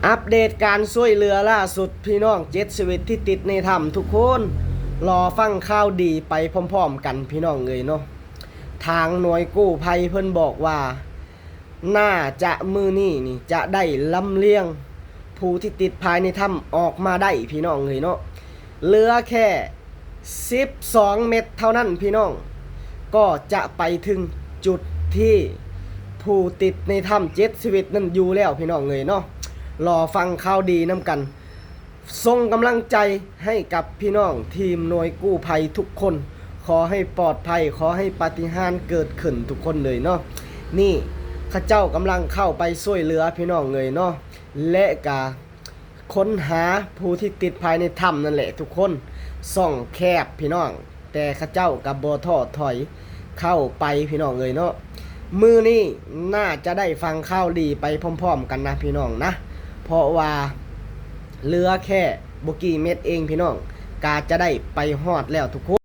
อัปเดตการช่วยเหลือล่าสุดพี่น้อง7ชีวิตที่ติดในถ้ำทุกคนรอฟังข่าวดีไปพร้อมๆกันพี่น้องเลยเนาะทางหน่วยกู้ภัยเพิ่นบอกว่าน่าจะมือนี่จะได้ลำเลียงผู้ที่ติดภายในถ้ำออกมาได้พี่น้องเลยเนาะเหลือแค่12 เม็ดเท่านั้นพี่น้องก็จะไปถึงจุดที่ผู้ติดในถ้ำ7ชีวิตนั้นอยู่แล้วพี่น้องเลยเนาะรอฟังข่าวดีน้ำกันส่งกำลังใจให้กับพี่น้องทีมหน่วยกู้ภัยทุกคนขอให้ปลอดภัยขอให้ปาฏิหาริย์เกิดขึ้นทุกคนเลยเนาะนี่ข้าเจ้ากำลังเข้าไปช่วยเหลือพี่น้องเลยเนาะและกาค้นหาผู้ที่ติดภายในถ้ำนั่นแหละทุกคนส่องแคบพี่น้องแต่ข้าเจ้ากับบ่ท้อถอยเข้าไปพี่น้องเลยเนาะมือนี้น่าจะได้ฟังข่าวดีไปพร้อมๆกันนะพี่น้องนะเพราะว่าเหลือแค่บกี่เม็ดเองพี่น้องกาจะได้ไปฮอดแล้วทุกคน